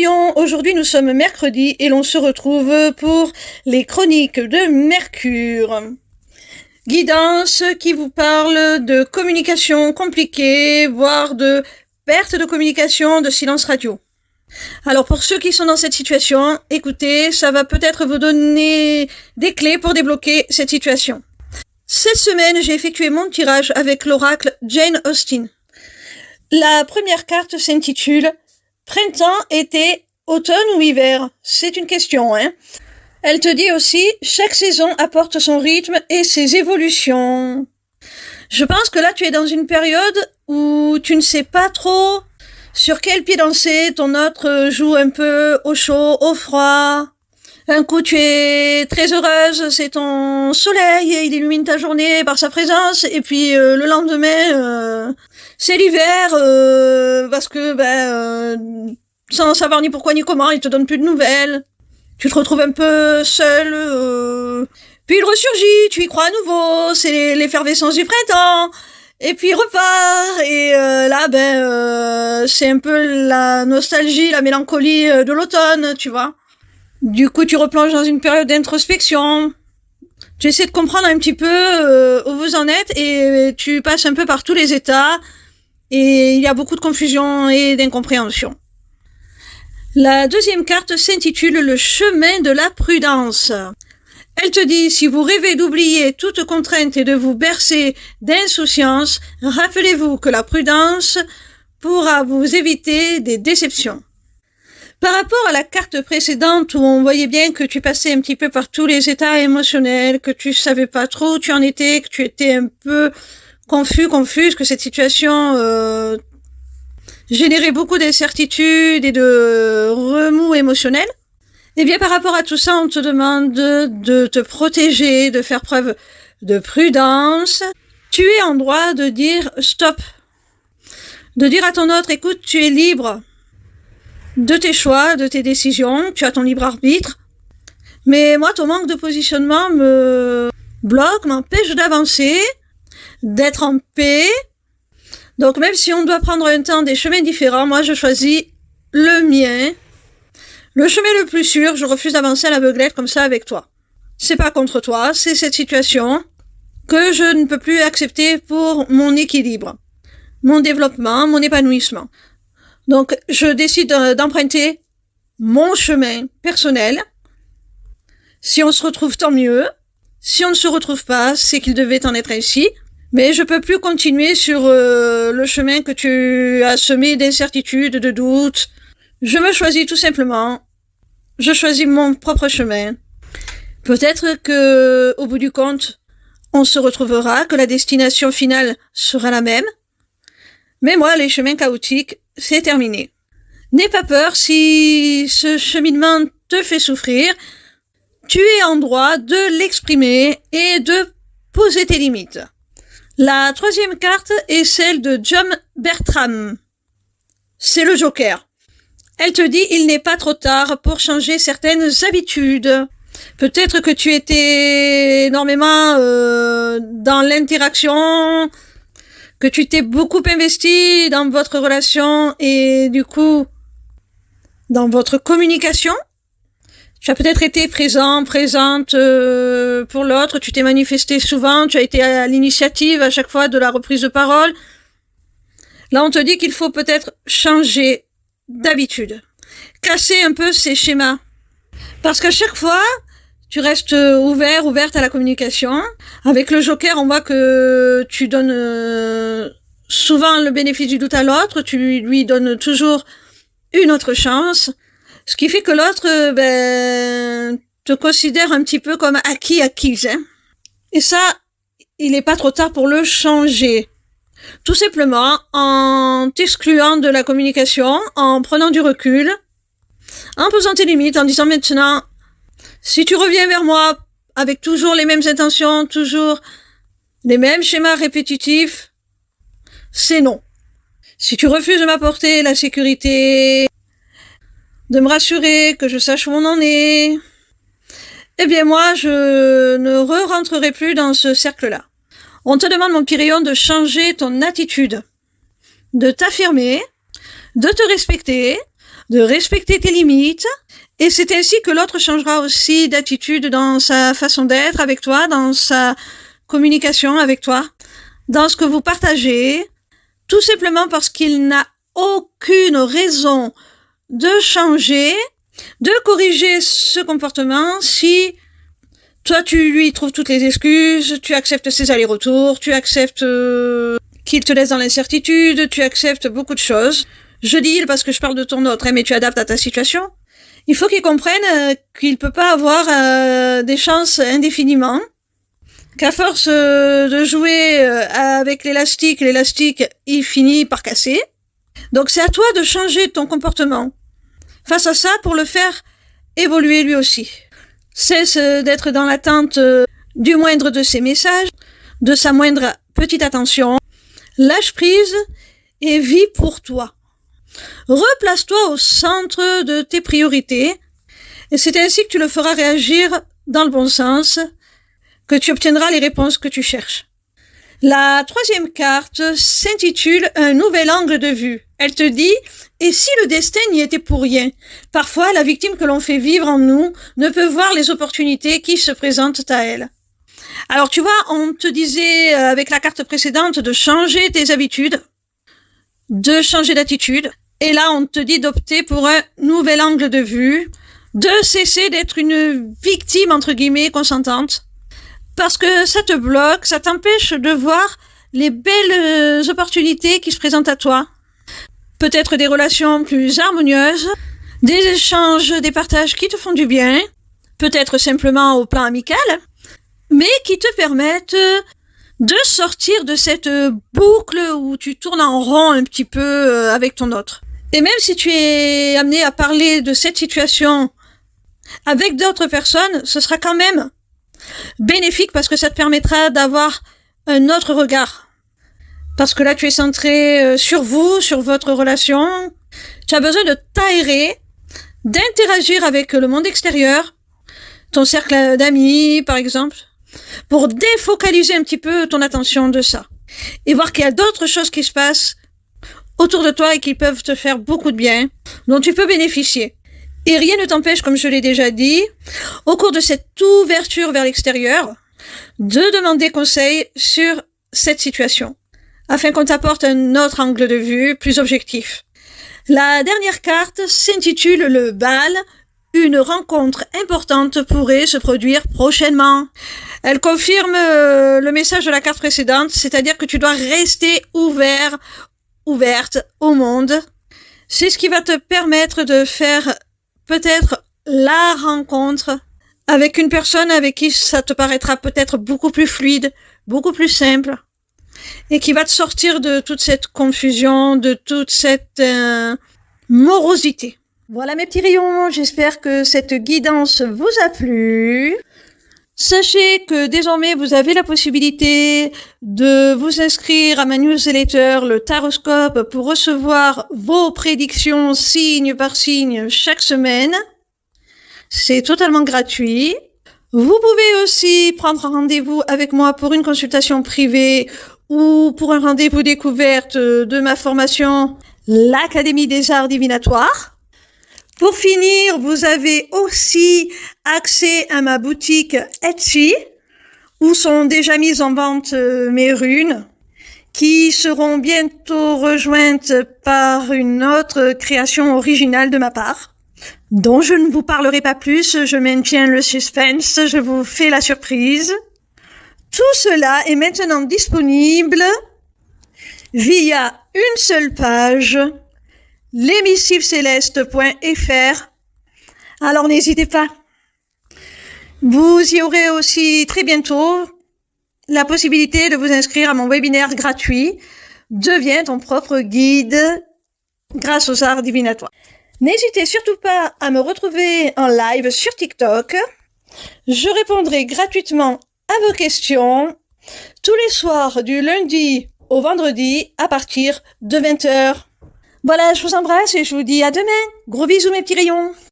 Pyrillon, aujourd'hui nous sommes mercredi et l'on se retrouve pour les chroniques de Mercure. Guidance qui vous parle de communication compliquée, voire de perte de communication, de silence radio. Alors pour ceux qui sont dans cette situation, écoutez, ça va peut-être vous donner des clés pour débloquer cette situation. Cette semaine, j'ai effectué mon tirage avec l'oracle Jane Austen. La première carte s'intitule « Printemps, été, automne ou hiver ?» C'est une question, hein. Elle te dit aussi « Chaque saison apporte son rythme et ses évolutions ». Je pense que là, tu es dans une période où tu ne sais pas trop sur quel pied danser. Ton autre joue un peu au chaud, au froid. Un coup, tu es très heureuse, c'est ton soleil, il illumine ta journée par sa présence. Et puis, le lendemain, c'est l'hiver, parce que, sans savoir ni pourquoi ni comment, il te donne plus de nouvelles. Tu te retrouves un peu seul, puis il ressurgit, tu y crois à nouveau, c'est l'effervescence du printemps. Et puis il repart, et là, c'est un peu la nostalgie, la mélancolie de l'automne, tu vois. Du coup, tu replonges dans une période d'introspection. Tu essaies de comprendre un petit peu où vous en êtes, et tu passes un peu par tous les états, et il y a beaucoup de confusion et d'incompréhension. La deuxième carte s'intitule « Le chemin de la prudence ». Elle te dit, si vous rêvez d'oublier toute contrainte et de vous bercer d'insouciance, rappelez-vous que la prudence pourra vous éviter des déceptions. Par rapport à la carte précédente où on voyait bien que tu passais un petit peu par tous les états émotionnels, que tu savais pas trop où tu en étais, que tu étais un peu confuse, que cette situation générait beaucoup d'incertitudes et de remous émotionnels. Eh bien, par rapport à tout ça, on te demande de te protéger, de faire preuve de prudence. Tu es en droit de dire stop. De dire à ton autre, écoute, tu es libre de tes choix, de tes décisions, tu as ton libre arbitre. Mais moi, ton manque de positionnement me bloque, m'empêche d'avancer, d'être en paix. Donc même si on doit prendre un temps des chemins différents, moi je choisis le mien. Le chemin le plus sûr, je refuse d'avancer à l'aveuglette comme ça avec toi. C'est pas contre toi, c'est cette situation que je ne peux plus accepter pour mon équilibre, mon développement, mon épanouissement. Donc je décide d'emprunter mon chemin personnel. Si on se retrouve, tant mieux. Si on ne se retrouve pas, c'est qu'il devait en être ainsi. Mais je peux plus continuer sur le chemin que tu as semé d'incertitudes, de doutes. Je me choisis tout simplement. Je choisis mon propre chemin. Peut-être que, au bout du compte, on se retrouvera, que la destination finale sera la même. Mais moi, les chemins chaotiques, c'est terminé. N'aie pas peur si ce cheminement te fait souffrir. Tu es en droit de l'exprimer et de poser tes limites. La troisième carte est celle de John Bertram. C'est le Joker. Elle te dit, il n'est pas trop tard pour changer certaines habitudes. Peut-être que tu étais énormément dans l'interaction, que tu t'es beaucoup investi dans votre relation et du coup, dans votre communication. Tu as peut-être été présente pour l'autre, tu t'es manifesté souvent, tu as été à l'initiative à chaque fois de la reprise de parole. Là, on te dit qu'il faut peut-être changer d'habitude, casser un peu ces schémas. Parce qu'à chaque fois, tu restes ouverte à la communication. Avec le Joker, on voit que tu donnes souvent le bénéfice du doute à l'autre, tu lui donnes toujours une autre chance. Ce qui fait que l'autre, te considère un petit peu comme acquise, hein. Et ça, il n'est pas trop tard pour le changer. Tout simplement en t'excluant de la communication, en prenant du recul, en posant tes limites, en disant maintenant, si tu reviens vers moi avec toujours les mêmes intentions, toujours les mêmes schémas répétitifs, c'est non. Si tu refuses de m'apporter la sécurité, de me rassurer, que je sache où on en est, eh bien moi, je ne rentrerai plus dans ce cercle-là. On te demande, mon Pyrillon, de changer ton attitude, de t'affirmer, de te respecter, de respecter tes limites. Et c'est ainsi que l'autre changera aussi d'attitude dans sa façon d'être avec toi, dans sa communication avec toi, dans ce que vous partagez, tout simplement parce qu'il n'a aucune raison de changer, de corriger ce comportement si toi tu lui trouves toutes les excuses, tu acceptes ses allers-retours, tu acceptes qu'il te laisse dans l'incertitude, tu acceptes beaucoup de choses. Je dis il parce que je parle de ton autre, mais tu adaptes à ta situation. Il faut qu'il comprenne qu'il peut pas avoir des chances indéfiniment, qu'à force de jouer avec l'élastique, il finit par casser. Donc c'est à toi de changer ton comportement face à ça pour le faire évoluer lui aussi. Cesse d'être dans l'attente du moindre de ses messages, de sa moindre petite attention. Lâche prise et vis pour toi. Replace-toi au centre de tes priorités et c'est ainsi que tu le feras réagir dans le bon sens, que tu obtiendras les réponses que tu cherches. La troisième carte s'intitule « Un nouvel angle de vue ». Elle te dit « Et si le destin n'y était pour rien ?» Parfois, la victime que l'on fait vivre en nous ne peut voir les opportunités qui se présentent à elle. Alors tu vois, on te disait avec la carte précédente de changer tes habitudes, de changer d'attitude. Et là, on te dit d'opter pour un nouvel angle de vue, de cesser d'être une victime, entre guillemets, consentante. Parce que ça te bloque, ça t'empêche de voir les belles opportunités qui se présentent à toi. Peut-être des relations plus harmonieuses, des échanges, des partages qui te font du bien, peut-être simplement au plan amical, mais qui te permettent de sortir de cette boucle où tu tournes en rond un petit peu avec ton autre. Et même si tu es amené à parler de cette situation avec d'autres personnes, ce sera quand même bénéfique parce que ça te permettra d'avoir un autre regard. Parce que là, tu es centré sur vous, sur votre relation. Tu as besoin de t'aérer, d'interagir avec le monde extérieur, ton cercle d'amis, par exemple, pour défocaliser un petit peu ton attention de ça. Et voir qu'il y a d'autres choses qui se passent autour de toi et qui peuvent te faire beaucoup de bien, dont tu peux bénéficier. Et rien ne t'empêche, comme je l'ai déjà dit, au cours de cette ouverture vers l'extérieur, de demander conseil sur cette situation, afin qu'on t'apporte un autre angle de vue plus objectif. La dernière carte s'intitule le bal. Une rencontre importante pourrait se produire prochainement. Elle confirme le message de la carte précédente, c'est-à-dire que tu dois rester ouverte au monde. C'est ce qui va te permettre de faire peut-être la rencontre avec une personne avec qui ça te paraîtra peut-être beaucoup plus fluide, beaucoup plus simple, et qui va te sortir de toute cette confusion, de toute cette morosité. Voilà mes petits rayons, j'espère que cette guidance vous a plu. Sachez que désormais vous avez la possibilité de vous inscrire à ma newsletter, le Taroscope, pour recevoir vos prédictions signe par signe chaque semaine. C'est totalement gratuit. Vous pouvez aussi prendre rendez-vous avec moi pour une consultation privée ou pour un rendez-vous découverte de ma formation, l'Académie des Arts Divinatoires. Pour finir, vous avez aussi accès à ma boutique Etsy, où sont déjà mises en vente mes runes, qui seront bientôt rejointes par une autre création originale de ma part, dont je ne vous parlerai pas plus, je maintiens le suspense, je vous fais la surprise. Tout cela est maintenant disponible via une seule page, l'émissivecéleste.fr. Alors n'hésitez pas. Vous y aurez aussi très bientôt la possibilité de vous inscrire à mon webinaire gratuit « Deviens ton propre guide grâce aux arts divinatoires ». N'hésitez surtout pas à me retrouver en live sur TikTok. Je répondrai gratuitement à vos questions tous les soirs du lundi au vendredi à partir de 20h. Voilà, je vous embrasse et je vous dis à demain. Gros bisous mes petits rayons.